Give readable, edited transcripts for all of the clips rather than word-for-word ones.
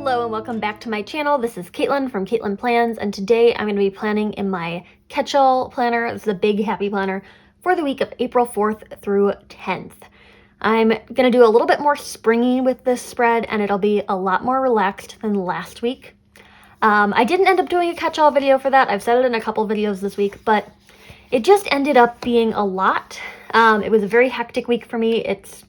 Hello and welcome back to my channel. This is Caitlin from Caitlin Plans, and today I'm going to be planning in my catch-all planner. This is a big happy planner for the week of April 4th through 10th. I'm going to do a little bit more springy with this spread, and it'll be a lot more relaxed than last week. I didn't end up doing a catch-all video for that. I've said it in a couple videos this week, but it just ended up being a lot. It was a very hectic week for me. It's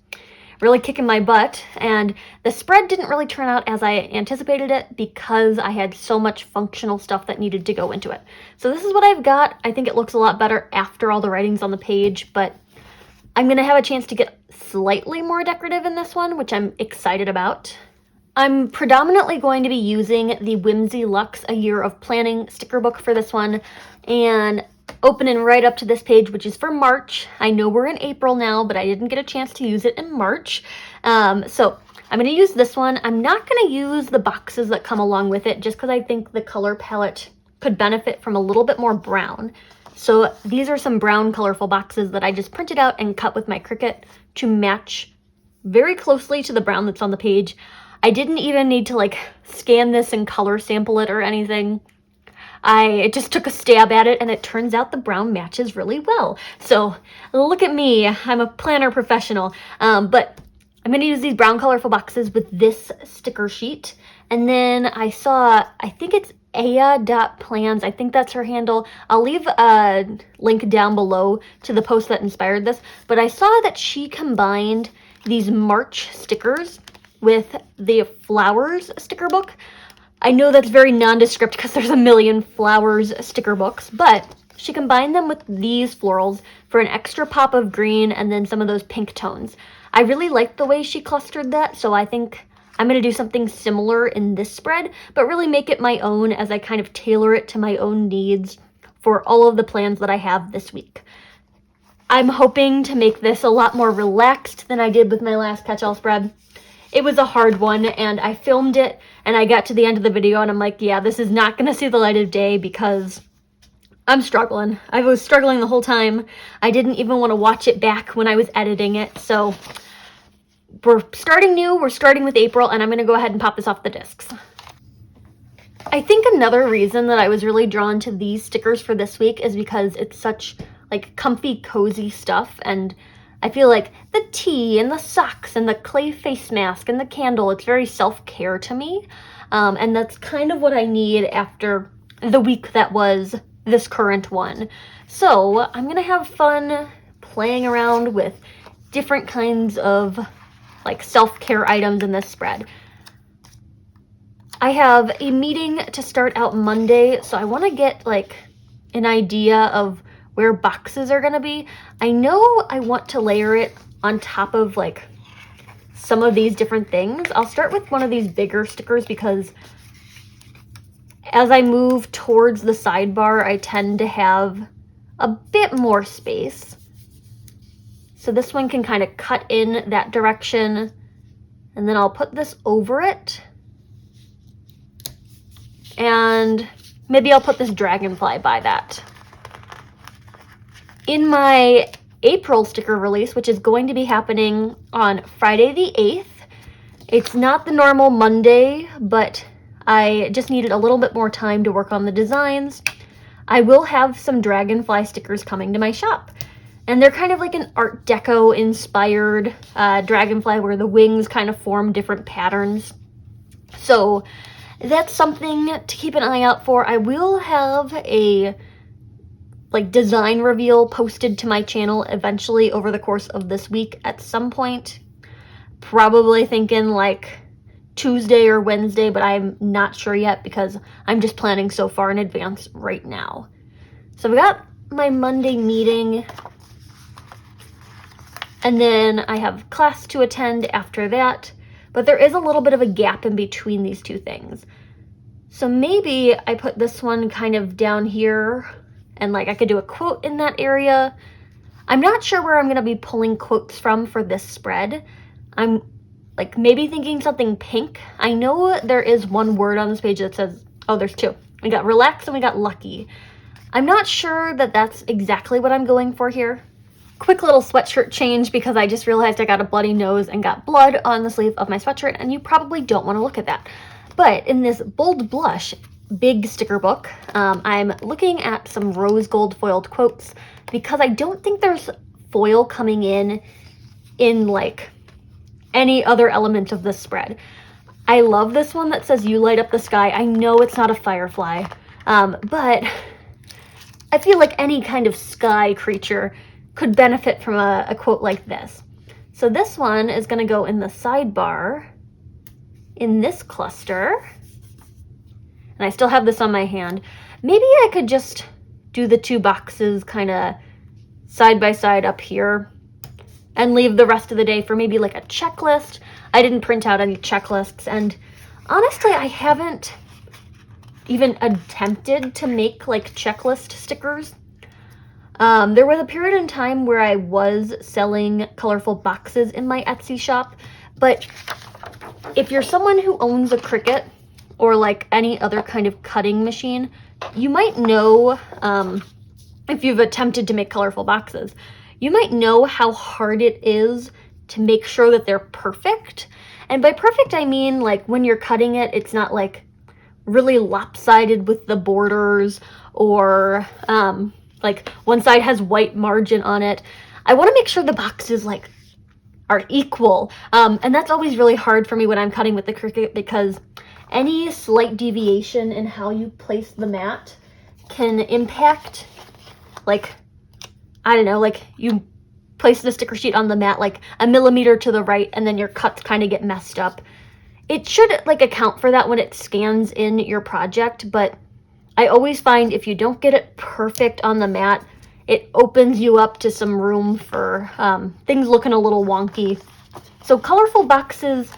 really kicking my butt, and the spread didn't really turn out as I anticipated it because I had so much functional stuff that needed to go into it. So this is what I've got. I think it looks a lot better after all the writing's on the page, but I'm gonna have a chance to get slightly more decorative in this one, which I'm excited about. I'm predominantly going to be using the Whimsy Luxe A Year of Planning sticker book for this one, and opening right up to this page, which is for March. I know we're in April now, but I didn't get a chance to use it in March. So I'm going to use this one. I'm not going to use the boxes that come along with it just because I think the color palette could benefit from a little bit more brown. So these are some brown colorful boxes that I just printed out and cut with my Cricut to match very closely to the brown that's on the page. I didn't even need to like scan this and color sample it or anything. I just took a stab at it, and it turns out the brown matches really well. So look at me, I'm a planner professional. But I'm going to use these brown colorful boxes with this sticker sheet. And then I saw, I think it's aya.plans, I think that's her handle. I'll leave a link down below to the post that inspired this. But I saw that she combined these March stickers with the flowers sticker book. I know that's very nondescript because there's a million flowers sticker books, but she combined them with these florals for an extra pop of green and then some of those pink tones. I really liked the way she clustered that, so I think I'm going to do something similar in this spread, but really make it my own as I kind of tailor it to my own needs for all of the plans that I have this week. I'm hoping to make this a lot more relaxed than I did with my last catch-all spread. It was a hard one, and I filmed it, and I got to the end of the video, and I'm like, yeah, this is not going to see the light of day because I'm struggling. I was struggling the whole time. I didn't even want to watch it back when I was editing it, so we're starting new. We're starting with April, and I'm going to go ahead and pop this off the discs. I think another reason that I was really drawn to these stickers for this week is because it's such, like, comfy, cozy stuff, and I feel like the tea and the socks and the clay face mask and the candle, it's very self-care to me. And that's kind of what I need after the week that was this current one. So I'm going to have fun playing around with different kinds of like self-care items in this spread. I have a meeting to start out Monday, so I want to get like an idea of where boxes are going to be. I know I want to layer it on top of like some of these different things. I'll start with one of these bigger stickers because as I move towards the sidebar, I tend to have a bit more space. So this one can kind of cut in that direction, and then I'll put this over it. And maybe I'll put this dragonfly by that. In my April sticker release, which is going to be happening on Friday the 8th, it's not the normal Monday, but I just needed a little bit more time to work on the designs. I will have some dragonfly stickers coming to my shop, and they're kind of like an Art Deco inspired dragonfly where the wings kind of form different patterns. So that's something to keep an eye out for. I will have a like design reveal posted to my channel eventually over the course of this week at some point. Probably thinking like Tuesday or Wednesday, but I'm not sure yet because I'm just planning so far in advance right now. So we got my Monday meeting, and then I have class to attend after that, but there is a little bit of a gap in between these two things. So maybe I put this one kind of down here, and like I could do a quote in that area. I'm not sure where I'm going to be pulling quotes from for this spread. I'm like maybe thinking something pink. I know there is one word on this page that says, oh, there's two. We got relax and we got lucky. I'm not sure that that's exactly what I'm going for here. Quick little sweatshirt change because I just realized I got a bloody nose and got blood on the sleeve of my sweatshirt, and you probably don't want to look at that. But in this Bold Blush big sticker book, I'm looking at some rose gold foiled quotes because I don't think there's foil coming in like any other element of this spread. I love this one that says "You light up the sky." I know it's not a firefly, but I feel like any kind of sky creature could benefit from a quote like this. So this one is going to go in the sidebar in this cluster. And I still have this on my hand. Maybe I could just do the two boxes kind of side by side up here and leave the rest of the day for maybe like a checklist. I didn't print out any checklists, and honestly, I haven't even attempted to make like checklist stickers. There was a period in time where I was selling colorful boxes in my Etsy shop, but if you're someone who owns a Cricut or like any other kind of cutting machine, you might know, if you've attempted to make colorful boxes, you might know how hard it is to make sure that they're perfect. And by perfect, I mean like when you're cutting it, it's not like really lopsided with the borders, or like one side has white margin on it. I want to make sure the boxes like are equal, and that's always really hard for me when I'm cutting with the Cricut, because any slight deviation in how you place the mat can impact, like, I don't know, like you place the sticker sheet on the mat like a millimeter to the right and then your cuts kind of get messed up. It should like account for that when it scans in your project, but I always find if you don't get it perfect on the mat, it opens you up to some room for things looking a little wonky. So colorful boxes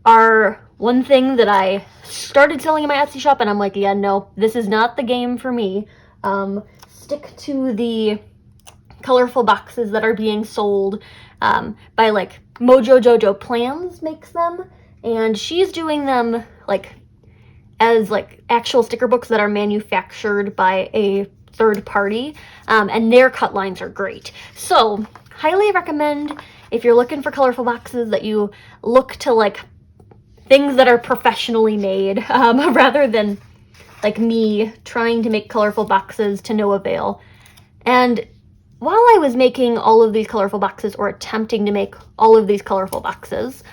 are one thing that I started selling in my Etsy shop, and I'm like, yeah, no, this is not the game for me. Stick to the colorful boxes that are being sold by like Mojo Jojo Plans makes them, and she's doing them like as like actual sticker books that are manufactured by a third party, and their cut lines are great. So highly recommend, if you're looking for colorful boxes, that you look to like things that are professionally made, rather than like me trying to make colorful boxes to no avail. And while I was making all of these colorful boxes, or attempting to make all of these colorful boxes,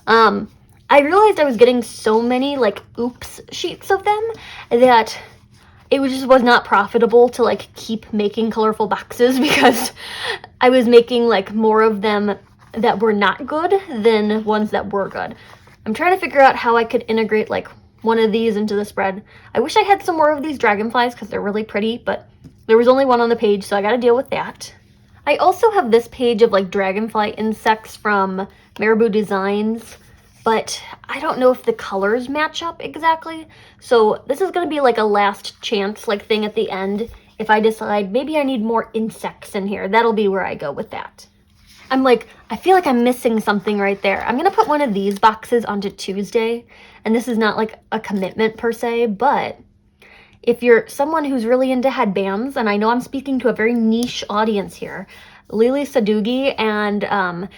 I realized I was getting so many like oops sheets of them that it was not profitable to like keep making colorful boxes, because I was making like more of them that were not good than ones that were good. I'm trying to figure out how I could integrate like one of these into the spread. I wish I had some more of these dragonflies because they're really pretty, but there was only one on the page, so I got to deal with that. I also have this page of like dragonfly insects from Marabou Designs, but I don't know if the colors match up exactly. So this is going to be like a last chance like thing at the end. If I decide maybe I need more insects in here, that'll be where I go with that. I'm like, I feel like I'm missing something right there. I'm going to put one of these boxes onto Tuesday, and this is not like a commitment per se, but if you're someone who's really into headbands, and I know I'm speaking to a very niche audience here, Lily Sadugi and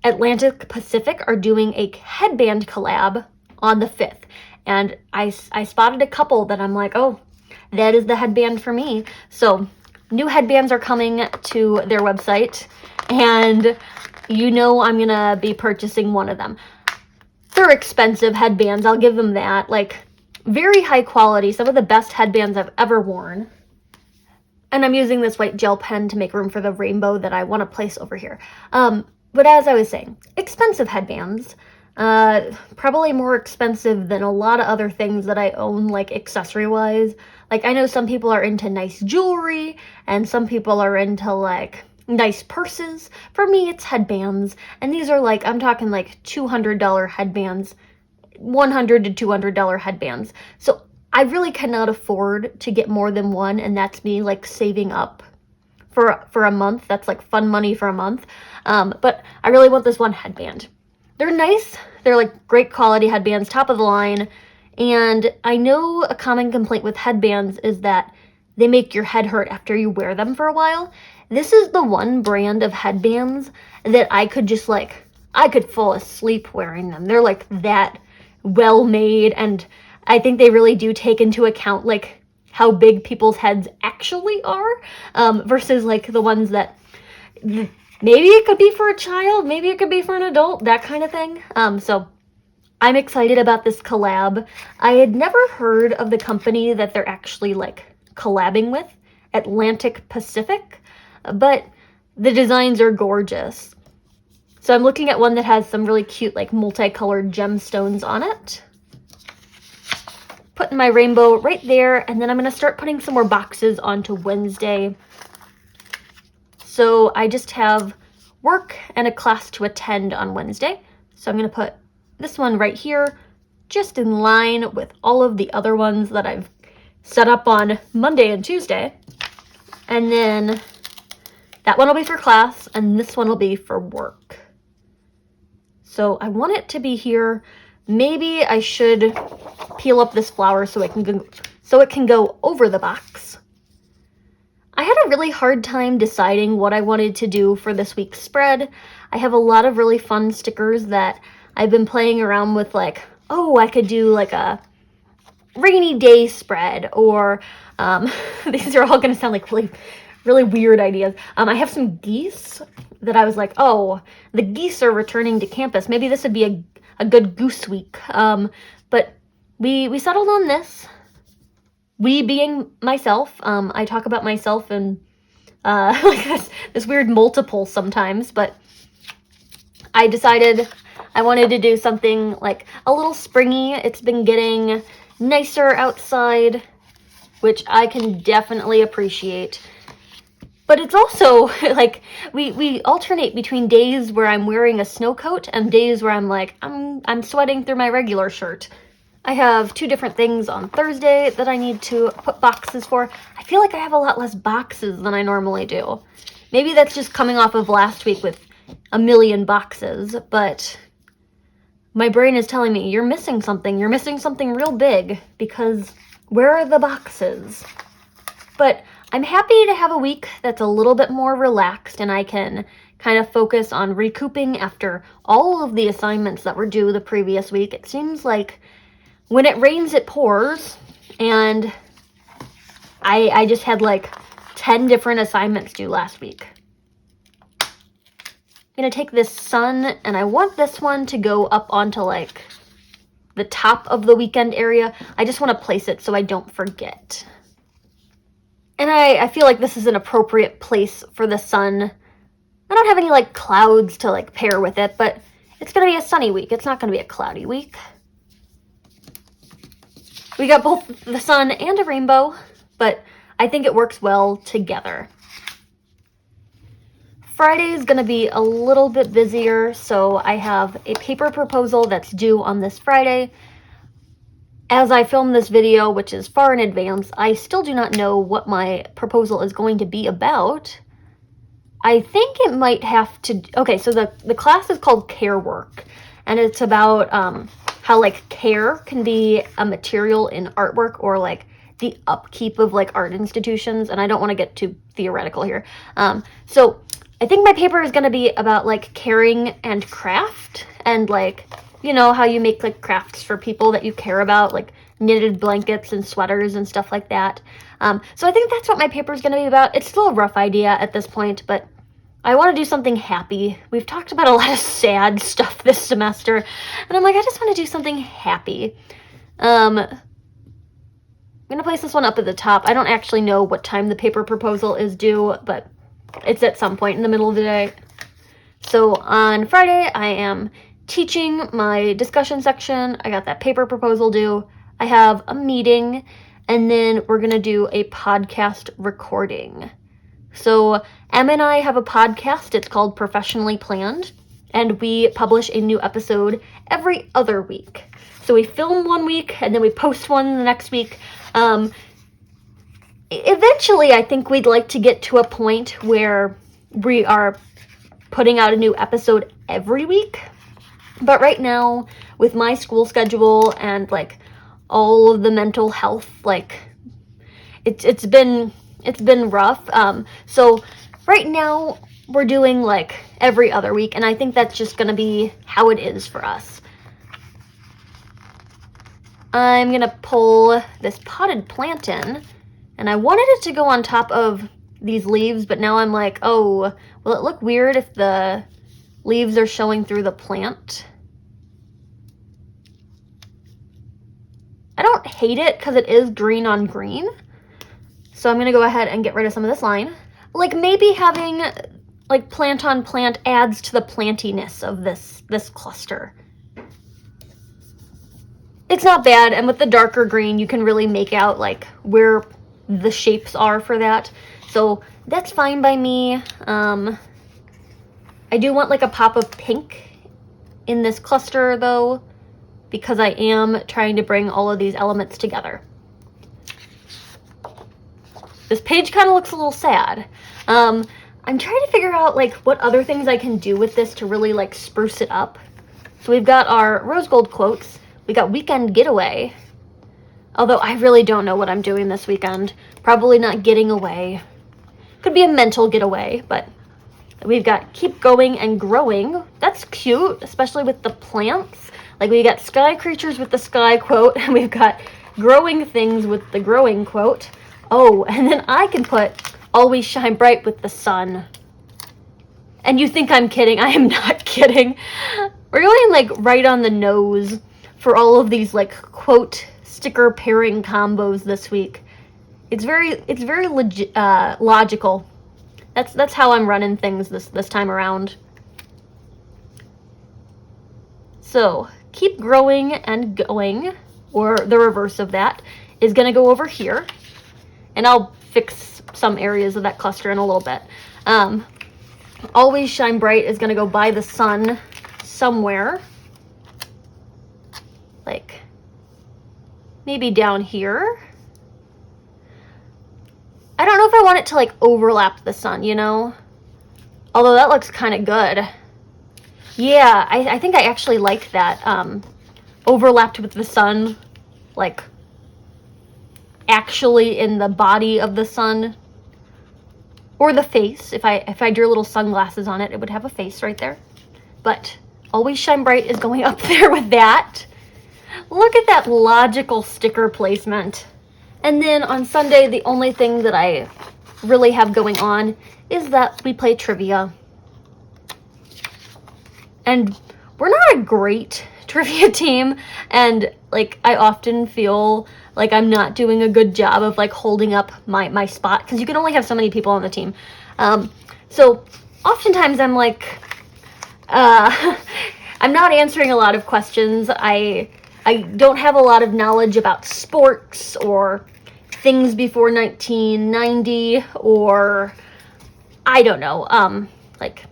Atlantic Pacific are doing a headband collab on the 5th. And I spotted a couple that I'm like, oh, that is the headband for me. So new headbands are coming to their website, and you know I'm going to be purchasing one of them. They're expensive headbands, I'll give them that. Like, very high quality, some of the best headbands I've ever worn. And I'm using this white gel pen to make room for the rainbow that I want to place over here. But as I was saying, expensive headbands. Probably more expensive than a lot of other things that I own, like accessory-wise. Like, I know some people are into nice jewelry, and some people are into, like, nice purses. For me, it's headbands. And these are, like, I'm talking, like, $200 headbands. $100 to $200 headbands. So I really cannot afford to get more than one, and that's me, like, saving up for a month. That's, like, fun money for a month. But I really want this one headband. They're nice. They're like great quality headbands, top of the line. And I know a common complaint with headbands is that they make your head hurt after you wear them for a while. This is the one brand of headbands that I could just like, I could fall asleep wearing them. They're like that well made, and I think they really do take into account like how big people's heads actually are, versus like the ones that maybe it could be for a child, maybe it could be for an adult, that kind of thing. So I'm excited about this collab. I had never heard of the company that they're actually like collabing with, Atlantic Pacific, but the designs are gorgeous. So I'm looking at one that has some really cute like multicolored gemstones on it. Putting my rainbow right there, and then I'm going to start putting some more boxes onto Wednesday. So I just have work and a class to attend on Wednesday. So I'm going to put this one right here, just in line with all of the other ones that I've set up on Monday and Tuesday. And then that one will be for class, and this one will be for work. So I want it to be here. Maybe I should peel up this flower so it can go over the box. I had a really hard time deciding what I wanted to do for this week's spread. I have a lot of really fun stickers that I've been playing around with, like, oh, I could do like a rainy day spread, or these are all going to sound like really weird ideas. I have some geese that I was like, oh, the geese are returning to campus. Maybe this would be a good goose week. But we settled on this. We being myself. I talk about myself in like this weird multiple sometimes, but I decided I wanted to do something like a little springy. It's been getting nicer outside, which I can definitely appreciate. But it's also like we alternate between days where I'm wearing a snow coat and days where I'm like I'm sweating through my regular shirt. I have 2 different things on Thursday that I need to put boxes for. I feel like I have a lot less boxes than I normally do. Maybe that's just coming off of last week with a million boxes, but my brain is telling me you're missing something. You're missing something real big, because where are the boxes? But I'm happy to have a week that's a little bit more relaxed, and I can kind of focus on recouping after all of the assignments that were due the previous week. It seems like when it rains, it pours, and I just had like 10 different assignments due last week. I'm going to take this sun, and I want this one to go up onto like the top of the weekend area. I just want to place it so I don't forget. And I feel like this is an appropriate place for the sun. I don't have any like clouds to like pair with it, but it's going to be a sunny week. It's not going to be a cloudy week. We got both the sun and a rainbow, but I think it works well together. Friday is going to be a little bit busier, so I have a paper proposal that's due on this Friday. As I film this video, which is far in advance, I still do not know what my proposal is going to be about. I think it might have to... Okay, so the class is called Care Work, and it's about how, like, care can be a material in artwork, or, like, the upkeep of, like, art institutions, and I don't want to get too theoretical here. So I think my paper is going to be about, like, caring and craft, and, like, you know, how you make, like, crafts for people that you care about, like knitted blankets and sweaters and stuff like that. So I think that's what my paper is going to be about. It's still a rough idea at this point, but I want to do something happy. We've talked about a lot of sad stuff this semester, and I'm like, I just want to do something happy. I'm going to place this one up at the top. I don't actually know what time the paper proposal is due, but it's at some point in the middle of the day. So on Friday, I am teaching my discussion section. I got that paper proposal due. I have a meeting, and then we're going to do a podcast recording. So Em and I have a podcast. It's called Professionally Planned, and we publish a new episode every other week. So we film one week, and then we post one the next week. Eventually, I think we'd like to get to a point where we are putting out a new episode every week. But right now, with my school schedule and, like, all of the mental health, like, it's been rough. So right now, we're doing, like, every other week, and I think that's just going to be how it is for us. I'm gonna pull this potted plant in, and I wanted it to go on top of these leaves, but now I'm like, oh, will it look weird if the leaves are showing through the plant? I don't hate it because it is green on green. So I'm gonna go ahead and get rid of some of this line. Like maybe having like plant on plant adds to the plantiness of this cluster. It's not bad, and with the darker green you can really make out like where the shapes are for that. So that's fine by me. I do want like a pop of pink in this cluster though, because I am trying to bring all of these elements together. This page kind of looks a little sad. I'm trying to figure out like what other things I can do with this to really like spruce it up. So we've got our rose gold quotes. We got weekend getaway. Although I really don't know what I'm doing this weekend. Probably not getting away. Could be a mental getaway, but we've got keep going and growing. That's cute, especially with the plants. Like we got sky creatures with the sky quote, and we've got growing things with the growing quote. Oh, and then I can put always shine bright with the sun. And you think I'm kidding. I am not kidding. We're going like right on the nose for all of these like quote sticker pairing combos this week. It's very logical. That's how I'm running things this time around. So keep growing and going, or the reverse of that, is going to go over here. And I'll fix some areas of that cluster in a little bit. Always shine bright is going to go by the sun somewhere. Like maybe down here. I don't know if I want it to like overlap the sun, you know? Although that looks kind of good. Yeah, I think I actually like that. Overlapped with the sun, like actually in the body of the sun. Or the face. If I drew little sunglasses on it, it would have a face right there. But always shine bright is going up there with that. Look at that logical sticker placement. And then on Sunday, the only thing that I really have going on is that we play trivia. And we're not a great trivia team, and like I often feel like I'm not doing a good job of like holding up my spot, because you can only have so many people on the team. So oftentimes I'm like, I'm not answering a lot of questions. I don't have a lot of knowledge about sports or things before 1990, or I don't know, like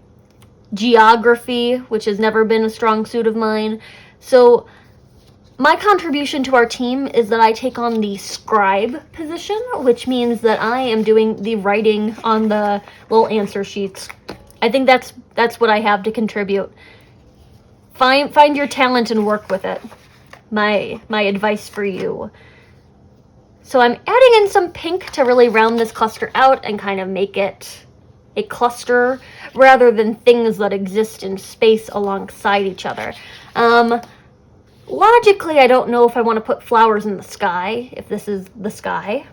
geography, which has never been a strong suit of mine. So my contribution to our team is that I take on the scribe position, which means that I am doing the writing on the little answer sheets. I think that's what I have to contribute. Find your talent and work with it. My advice for you. So I'm adding in some pink to really round this cluster out and kind of make it a cluster rather than things that exist in space alongside each other. Logically, I don't know if I want to put flowers in the sky, if this is the sky.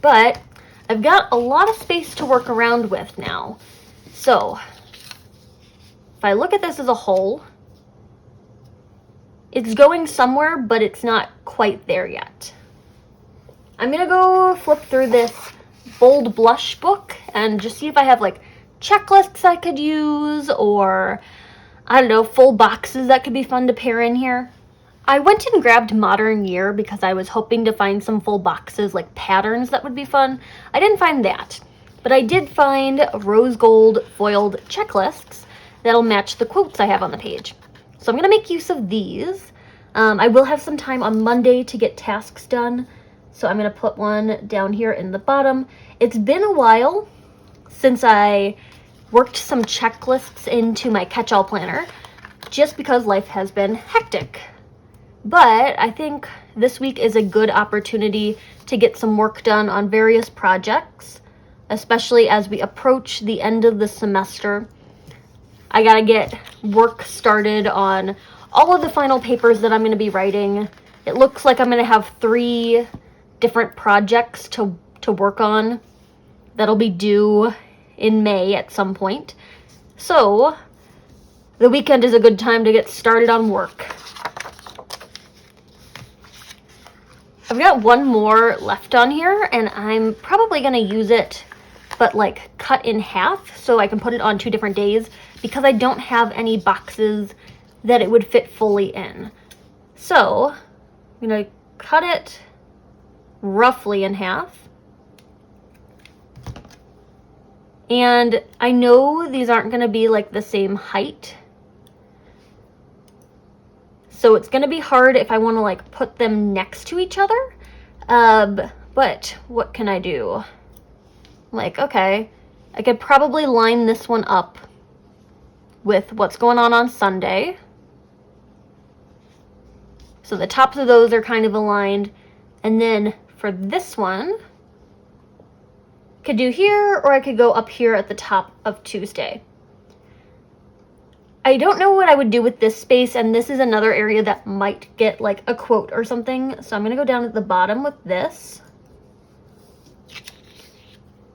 But I've got a lot of space to work around with now. So if I look at this as a whole, it's going somewhere, but it's not quite there yet. I'm gonna go flip through this bold blush book and just see if I have like checklists I could use, or I don't know, full boxes that could be fun to pair in here. I went and grabbed Modern Year because I was hoping to find some full boxes like patterns that would be fun. I didn't find that, but I did find rose gold foiled checklists that'll match the quotes I have on the page. So I'm gonna make use of these. I will have some time on Monday to get tasks done, so I'm gonna put one down here in the bottom. It's been a while since I worked some checklists into my catch-all planner, just because life has been hectic. But I think this week is a good opportunity to get some work done on various projects, especially as we approach the end of the semester. I gotta get work started on all of the final papers that I'm gonna be writing, it looks like I'm going to have 3 different projects to work on that'll be due in May at some point. So the weekend is a good time to get started on work. I've got one more left on here, and I'm probably going to use it, but like cut in half so I can put it on 2 different days, because I don't have any boxes that it would fit fully in. So I'm going to cut it roughly in half. And I know these aren't going to be like the same height, so it's going to be hard if I want to like put them next to each other. But what can I do? Like, okay, I could probably line this one up with what's going on Sunday. So the tops of those are kind of aligned. And then for this one, I could do here, or I could go up here at the top of Tuesday. I don't know what I would do with this space, and this is another area that might get like a quote or something. So I'm going to go down at the bottom with this.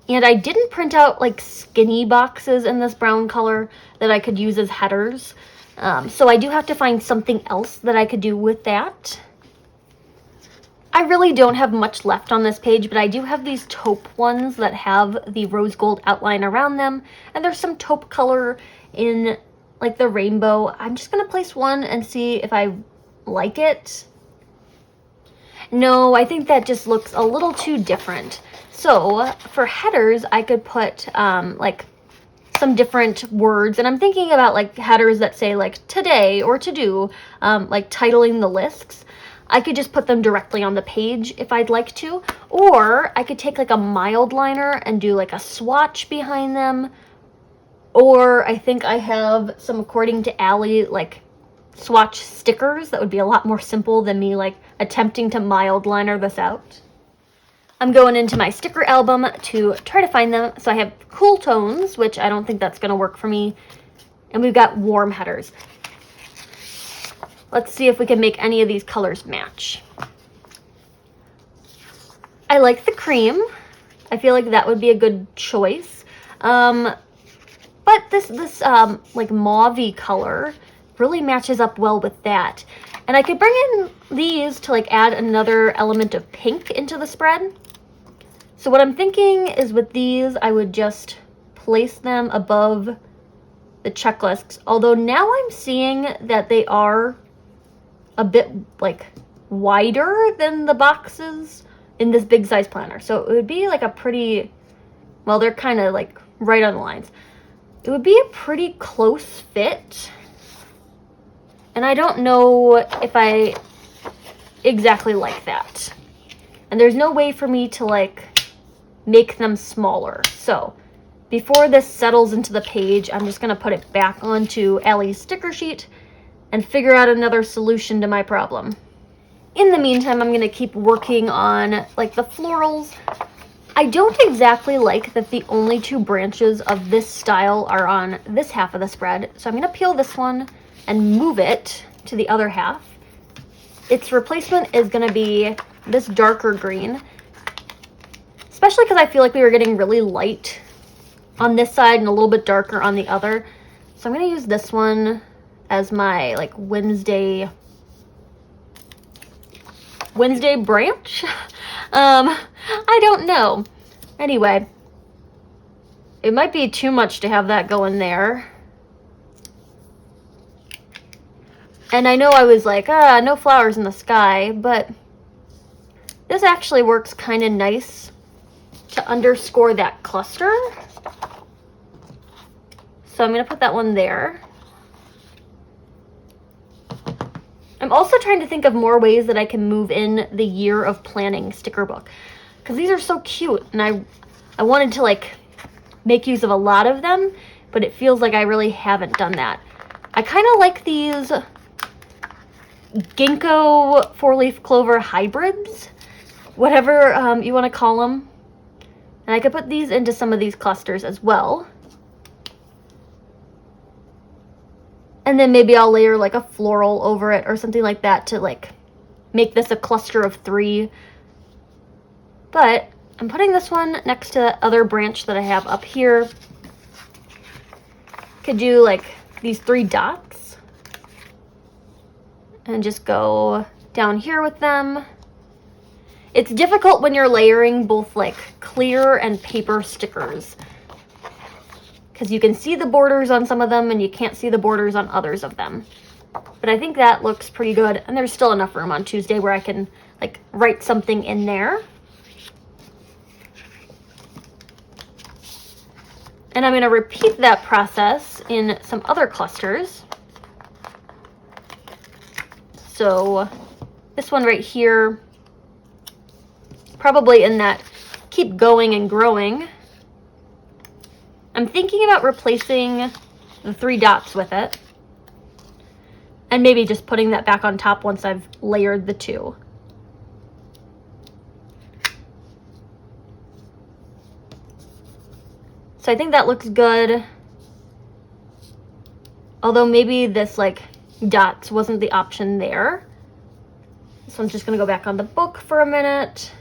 And I didn't print out like skinny boxes in this brown color that I could use as headers. So I do have to find something else that I could do with that. I really don't have much left on this page, but I do have these taupe ones that have the rose gold outline around them. And there's some taupe color in like the rainbow. I'm just going to place one and see if I like it. No, I think that just looks a little too different. So for headers, I could put like some different words, and I'm thinking about like headers that say like today or to do, like titling the lists. I could just put them directly on the page if I'd like to, or I could take like a mild liner and do like a swatch behind them. Or I think I have some, according to Allie, like swatch stickers that would be a lot more simple than me like attempting to mild liner this out. I'm going into my sticker album to try to find them. So I have cool tones, which I don't think that's going to work for me. And we've got warm headers. Let's see if we can make any of these colors match. I like the cream. I feel like that would be a good choice. But this like mauve-y color really matches up well with that. And I could bring in these to like add another element of pink into the spread. So what I'm thinking is with these, I would just place them above the checklists. Although now I'm seeing that they are a bit like wider than the boxes in this big size planner. So it would be like a pretty, well, they're kind of like right on the lines. It would be a pretty close fit. And I don't know if I exactly like that. And there's no way for me to like make them smaller. So before this settles into the page, I'm just going to put it back onto Allie's sticker sheet and figure out another solution to my problem. In the meantime, I'm going to keep working on like the florals. I don't exactly like that the only 2 branches of this style are on this half of the spread. So I'm going to peel this one and move it to the other half. Its replacement is going to be this darker green, especially because I feel like we were getting really light on this side and a little bit darker on the other. So I'm going to use this one as my like Wednesday branch. I don't know. Anyway, it might be too much to have that going there. And I know I was like, no flowers in the sky, but this actually works kind of nice to underscore that cluster. So I'm going to put that one there. I'm also trying to think of more ways that I can move in the year of planning sticker book, because these are so cute, and I wanted to like make use of a lot of them, but it feels like I really haven't done that. I kind of like these ginkgo 4-leaf clover hybrids, whatever you want to call them. And I could put these into some of these clusters as well. And then maybe I'll layer like a floral over it or something like that to like make this a cluster of 3. But I'm putting this one next to the other branch that I have up here. Could do like these 3 dots and just go down here with them. It's difficult when you're layering both like clear and paper stickers, because you can see the borders on some of them and you can't see the borders on others of them. But I think that looks pretty good, and there's still enough room on Tuesday where I can like write something in there. And I'm going to repeat that process in some other clusters. So this one right here, probably in that keep going and growing. I'm thinking about replacing the 3 dots with it, and maybe just putting that back on top once I've layered the 2. So I think that looks good. Although maybe this like dots wasn't the option there. This one's just gonna go back on the book for a minute.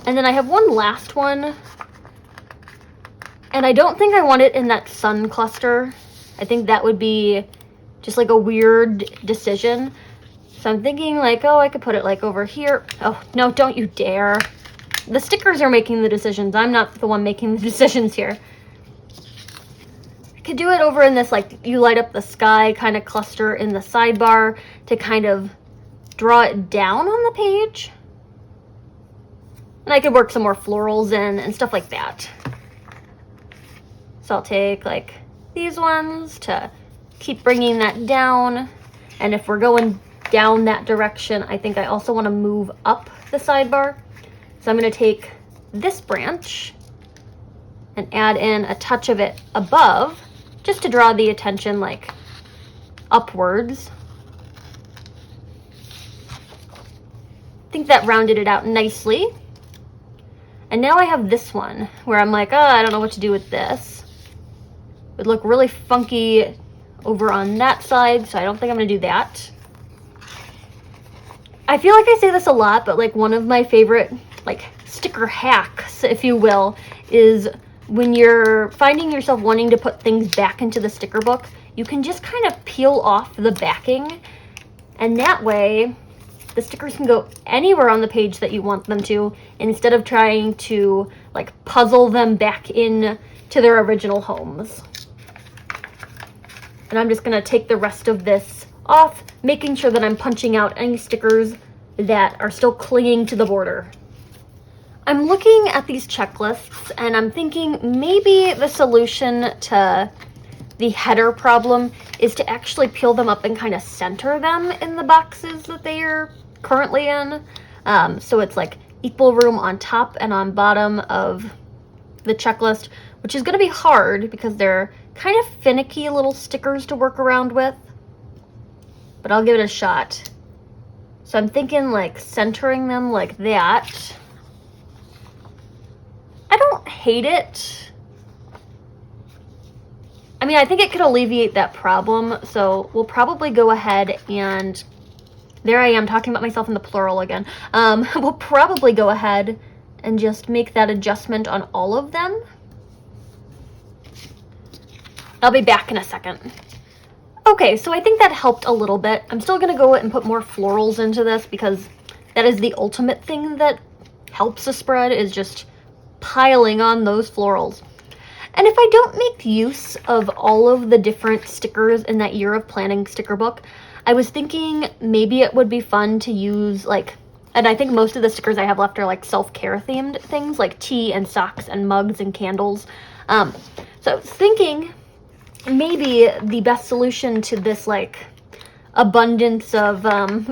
And then I have one last one. And I don't think I want it in that sun cluster. I think that would be just like a weird decision. So I'm thinking like, oh, I could put it like over here. Oh, no, don't you dare. The stickers are making the decisions. I'm not the one making the decisions here. I could do it over in this like you light up the sky kind of cluster in the sidebar to kind of draw it down on the page. And I could work some more florals in and stuff like that. So I'll take like these ones to keep bringing that down. And if we're going down that direction, I think I also want to move up the sidebar. So I'm going to take this branch and add in a touch of it above, just to draw the attention like upwards. I think that rounded it out nicely. And now I have this one where I'm like, oh, I don't know what to do with this. It would look really funky over on that side, so I don't think I'm going to do that. I feel like I say this a lot, but like one of my favorite like sticker hacks, if you will, is when you're finding yourself wanting to put things back into the sticker book, you can just kind of peel off the backing, and that way the stickers can go anywhere on the page that you want them to, instead of trying to like puzzle them back in to their original homes. And I'm just gonna take the rest of this off, making sure that I'm punching out any stickers that are still clinging to the border. I'm looking at these checklists and I'm thinking maybe the solution to the header problem is to actually peel them up and kind of center them in the boxes that they are currently in. So it's like equal room on top and on bottom of the checklist, which is going to be hard because they're kind of finicky little stickers to work around with, but I'll give it a shot. So I'm thinking like centering them like that. I don't hate it. I mean, I think it could alleviate that problem, so we'll probably go ahead and, there I am talking about myself in the plural again. We'll probably go ahead and just make that adjustment on all of them. I'll be back in a second. Okay, so I think that helped a little bit. I'm still gonna go and put more florals into this because that is the ultimate thing that helps a spread, is just piling on those florals. And if I don't make use of all of the different stickers in that Year of Planning sticker book, I was thinking maybe it would be fun to use like, and I think most of the stickers I have left are like self-care themed things like tea and socks and mugs and candles. So I was thinking maybe the best solution to this like abundance of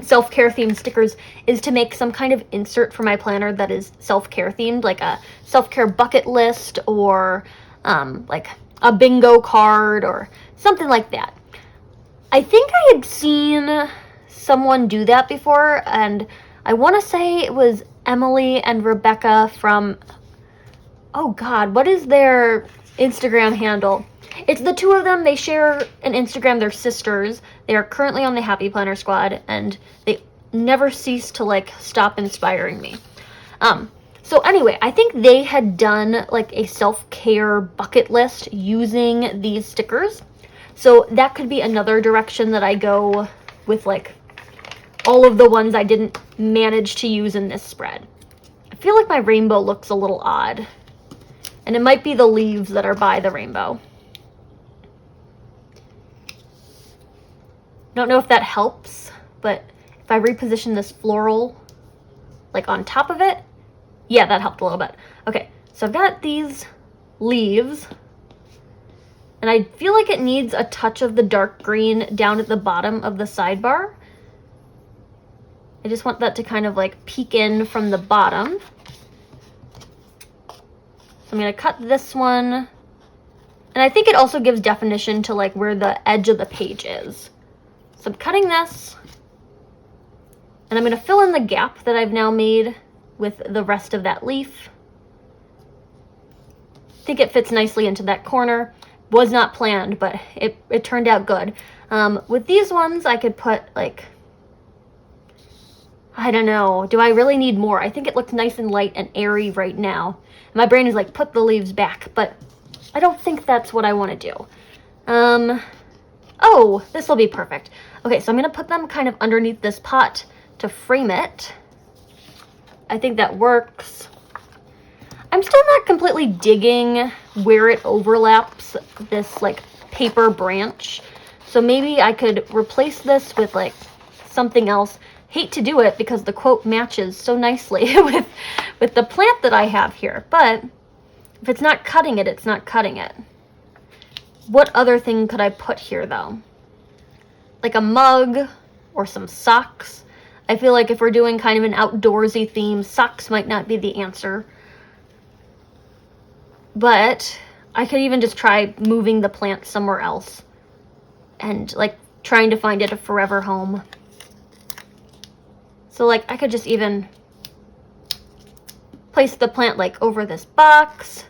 self-care themed stickers is to make some kind of insert for my planner that is self-care themed, like a self-care bucket list or like a bingo card or something like that. I think I had seen someone do that before, and I want to say it was Emily and Rebecca from, oh god, what is their Instagram handle? It's the two of them. They share an Instagram. They're sisters. They are currently on the Happy Planner squad, and they never cease to like stop inspiring me. So anyway, I think they had done like a self-care bucket list using these stickers. So that could be another direction that I go with like all of the ones I didn't manage to use in this spread. I feel like my rainbow looks a little odd, and it might be the leaves that are by the rainbow. Don't know if that helps, but if I reposition this floral like on top of it, yeah, that helped a little bit. Okay, so I've got these leaves, and I feel like it needs a touch of the dark green down at the bottom of the sidebar. I just want that to kind of like peek in from the bottom. So I'm gonna cut this one, and I think it also gives definition to like where the edge of the page is. So I'm cutting this, and I'm gonna fill in the gap that I've now made with the rest of that leaf. I think it fits nicely into that corner. Was not planned, but it turned out good. With these ones, I could put like, I don't know, do I really need more? I think it looks nice and light and airy right now. My brain is like, put the leaves back, but I don't think that's what I want to do. Oh, this will be perfect. Okay, so I'm gonna put them kind of underneath this pot to frame it. I think that works. I'm still not completely digging where it overlaps this like paper branch. So maybe I could replace this with like something else. Hate to do it because the quote matches so nicely with the plant that I have here. But if it's not cutting it, it's not cutting it. What other thing could I put here though? Like a mug or some socks. I feel like if we're doing kind of an outdoorsy theme, socks might not be the answer. But I could even just try moving the plant somewhere else and like trying to find it a forever home. So like I could just even place the plant like over this box,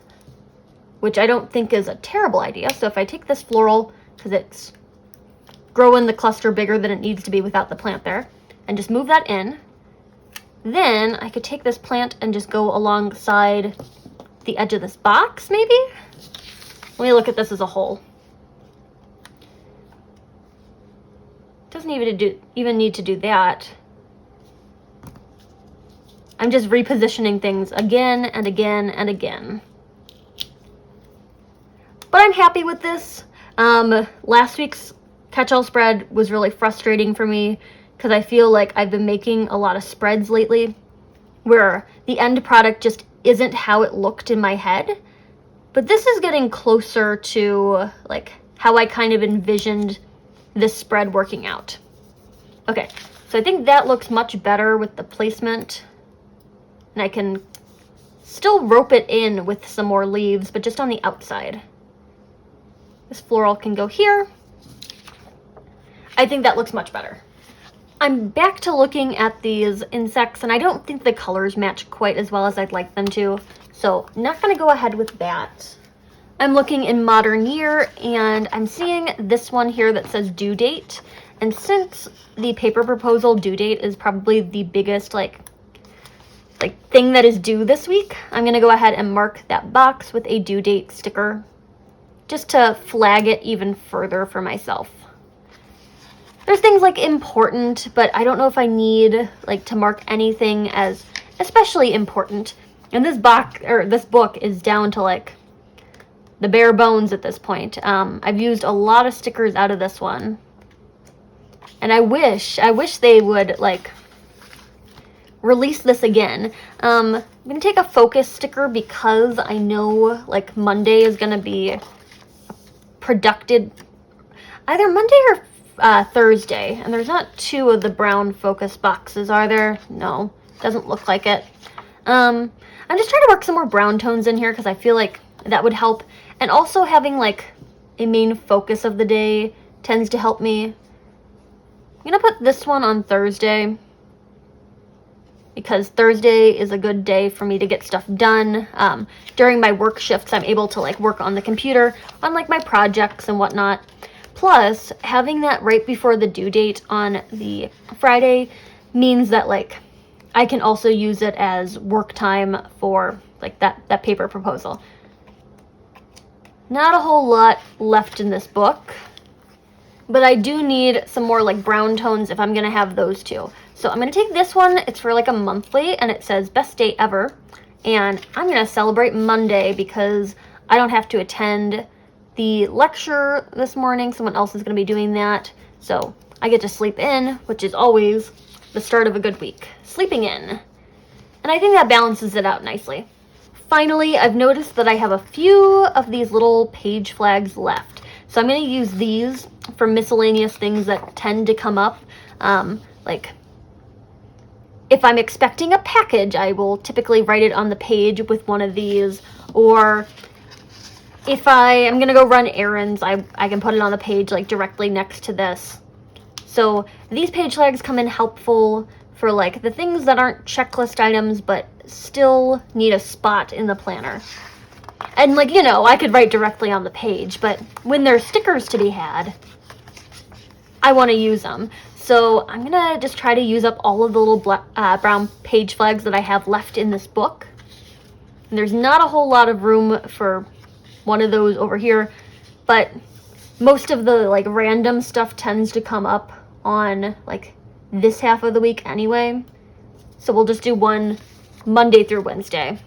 which I don't think is a terrible idea. So if I take this floral, because it's growing the cluster bigger than it needs to be without the plant there, and just move that in, then I could take this plant and just go alongside the edge of this box, maybe? Let me look at this as a whole. Doesn't even need to do that. I'm just repositioning things again and again and again. But I'm happy with this. Last week's catch-all spread was really frustrating for me because I feel like I've been making a lot of spreads lately where the end product just isn't how it looked in my head. But this is getting closer to like how I kind of envisioned this spread working out. Okay, so I think that looks much better with the placement. And I can still rope it in with some more leaves, but just on the outside. This floral can go here. I think that looks much better. I'm back to looking at these insects, and I don't think the colors match quite as well as I'd like them to, so not gonna go ahead with that. I'm looking in Modern Year, and I'm seeing this one here that says due date, and since the paper proposal due date is probably the biggest like thing that is due this week, I'm gonna go ahead and mark that box with a due date sticker just to flag it even further for myself. There's things like important, but I don't know if I need like to mark anything as especially important. And this book is down to like the bare bones at this point. I've used a lot of stickers out of this one. And I wish they would like release this again. I'm gonna take a focus sticker because I know like Monday is gonna be productive, either Monday or Thursday, and there's not two of the brown focus boxes, are there? No, doesn't look like it. I'm just trying to work some more brown tones in here because I feel like that would help, and also having like a main focus of the day tends to help me. I'm gonna put this one on Thursday. because Thursday is a good day for me to get stuff done. During my work shifts, I'm able to like work on the computer on like my projects and whatnot. Plus, having that right before the due date on the Friday means that like I can also use it as work time for like that paper proposal. Not a whole lot left in this book, but I do need some more like brown tones if I'm gonna have those two. So I'm gonna take this one, it's for like a monthly, and it says best day ever. And I'm gonna celebrate Monday because I don't have to attend the lecture this morning. Someone else is gonna be doing that. So I get to sleep in, which is always the start of a good week. Sleeping in. And I think that balances it out nicely. Finally, I've noticed that I have a few of these little page flags left. So I'm going to use these for miscellaneous things that tend to come up. Like, if I'm expecting a package, I will typically write it on the page with one of these. Or if I am going to go run errands, I can put it on the page like directly next to this. So these page flags come in helpful for like the things that aren't checklist items but still need a spot in the planner. And like, you know, I could write directly on the page, but when there's stickers to be had, I want to use them. So I'm gonna just try to use up all of the little brown page flags that I have left in this book. And there's not a whole lot of room for one of those over here, but most of the like random stuff tends to come up on like this half of the week anyway. So we'll just do one Monday through Wednesday.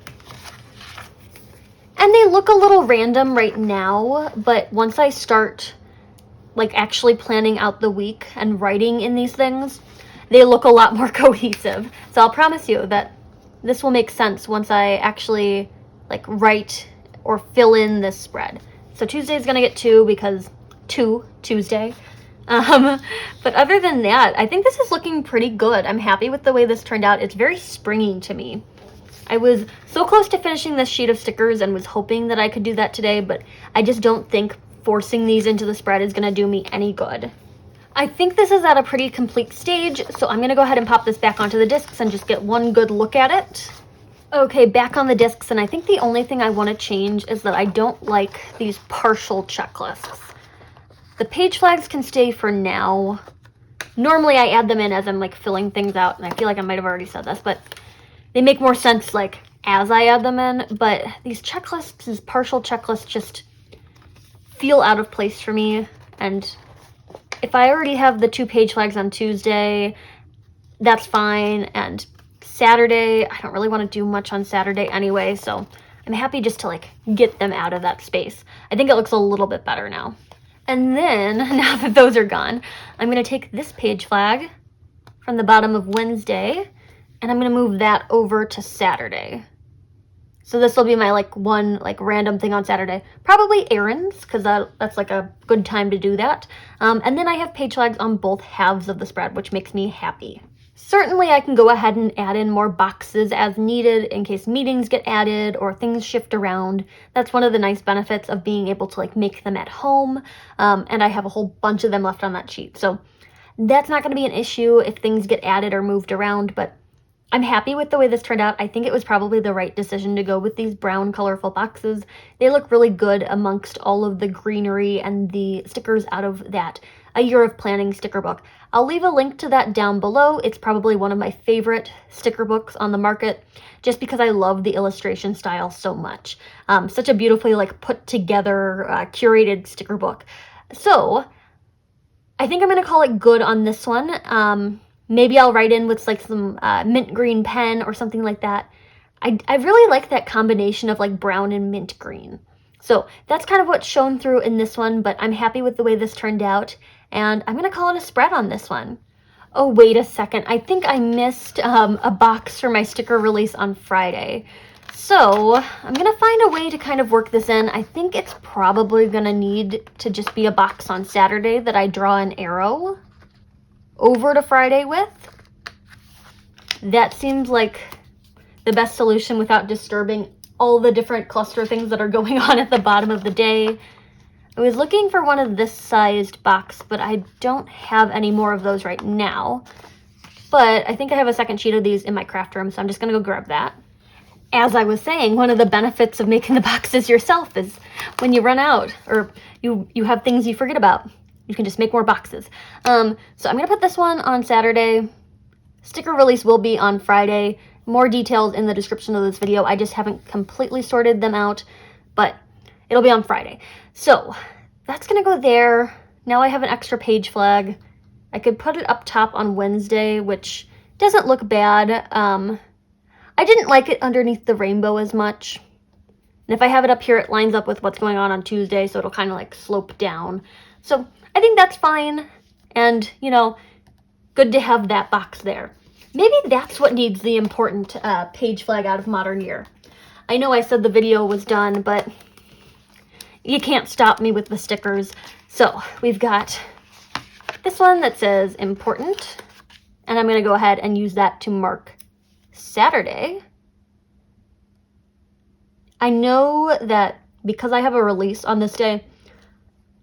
And they look a little random right now, but once I start like actually planning out the week and writing in these things, they look a lot more cohesive. So I'll promise you that this will make sense once I actually like write or fill in this spread. So Tuesday is gonna get 2 because Tuesday. But other than that, I think this is looking pretty good. I'm happy with the way this turned out. It's very springy to me. I was so close to finishing this sheet of stickers and was hoping that I could do that today, but I just don't think forcing these into the spread is gonna do me any good. I think this is at a pretty complete stage, so I'm gonna go ahead and pop this back onto the discs and just get one good look at it. Okay, back on the discs, and I think the only thing I want to change is that I don't like these partial checklists. The page flags can stay for now. Normally I add them in as I'm like filling things out, and I feel like I might have already said this, but they make more sense like as I add them in. But these checklists, these partial checklists, just feel out of place for me. And if I already have the 2 page flags on Tuesday, that's fine. And Saturday, I don't really want to do much on Saturday anyway, so I'm happy just to like get them out of that space. I think it looks a little bit better now. And then, now that those are gone, I'm going to take this page flag from the bottom of Wednesday, and I'm going to move that over to Saturday. So this will be my like one like random thing on Saturday. Probably errands, because that's like a good time to do that. And then I have page flags on both halves of the spread, which makes me happy. Certainly I can go ahead and add in more boxes as needed in case meetings get added or things shift around. That's one of the nice benefits of being able to like make them at home. And I have a whole bunch of them left on that sheet. So that's not going to be an issue if things get added or moved around, but I'm happy with the way this turned out. I think it was probably the right decision to go with these brown colorful boxes. They look really good amongst all of the greenery and the stickers out of that A Year of Planning sticker book. I'll leave a link to that down below. It's probably one of my favorite sticker books on the market just because I love the illustration style so much. Such a beautifully like put together, curated sticker book. So I think I'm going to call it good on this one. Maybe I'll write in with like some mint green pen or something like that. I really like that combination of like brown and mint green. So that's kind of what's shown through in this one, but I'm happy with the way this turned out, and I'm going to call it a spread on this one. Oh, wait a second. I think I missed a box for my sticker release on Friday. So I'm going to find a way to kind of work this in. I think it's probably going to need to just be a box on Saturday that I draw an arrow over to Friday with. That seems like the best solution without disturbing all the different cluster things that are going on at the bottom of the day. I was looking for one of this sized box, but I don't have any more of those right now. but I think I have a second sheet of these in my craft room, so I'm just gonna go grab that. As I was saying, one of the benefits of making the boxes yourself is when you run out or you have things you forget about, you can just make more boxes. So I'm gonna put this one on Saturday. Sticker release will be on Friday. More details in the description of this video. I just haven't completely sorted them out, but it'll be on Friday. So that's gonna go there. Now I have an extra page flag. I could put it up top on Wednesday, which doesn't look bad. I didn't like it underneath the rainbow as much. And if I have it up here, it lines up with what's going on Tuesday, so it'll kind of like slope down. So I think that's fine. And, you know, good to have that box there. Maybe that's what needs the important page flag out of modern year. I know I said the video was done, but you can't stop me with the stickers. So we've got this one that says important, and I'm going to go ahead and use that to mark Saturday. I know that because I have a release on this day,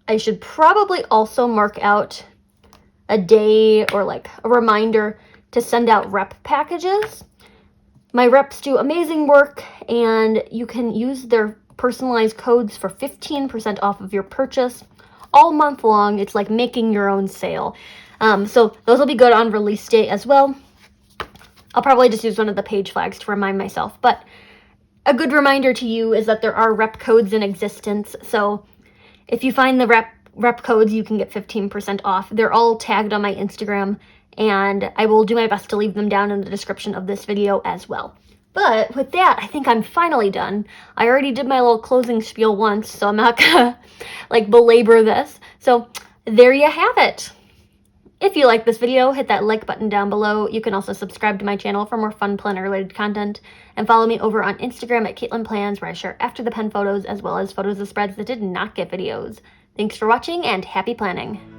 I should probably also mark out a day or like a reminder to send out rep packages. My reps do amazing work, and you can use their personalized codes for 15% off of your purchase all month long. It's like making your own sale. So those will be good on release day as well. I'll probably just use one of the page flags to remind myself, but a good reminder to you is that there are rep codes in existence. So if you find the rep codes, you can get 15% off. They're all tagged on my Instagram, and I will do my best to leave them down in the description of this video as well. But with that, I think I'm finally done. I already did my little closing spiel once, so I'm not gonna like belabor this. So there you have it. If you like this video, hit that like button down below. You can also subscribe to my channel for more fun planner related content, and follow me over on Instagram at Caitlin Plans, where I share after the pen photos as well as photos of spreads that did not get videos. Thanks for watching, and happy planning.